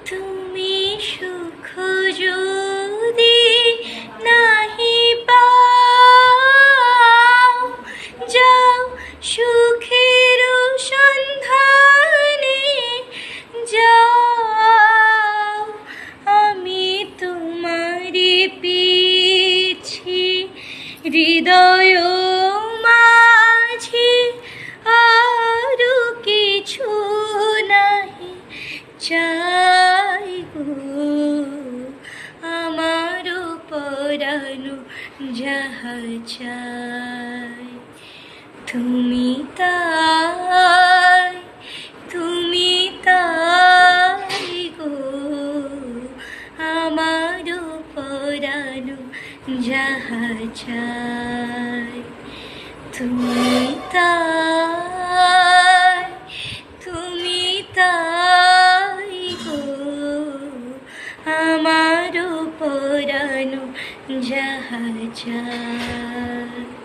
তুমি সুখ যদি নাহি পাও, যাও সুখের সন্ধানে যাও। আমি তোমারে পেয়েছি হৃদয় মাঝে, আরো কিছু নাহি চাই গো। আমার পরানো যাহা চাই তুমি তাই, তুমি তাই গো। আমার পরানো যাহা চাই তুমি তাই, তুমি তাই গো। আমার পরানো যাহা চাই।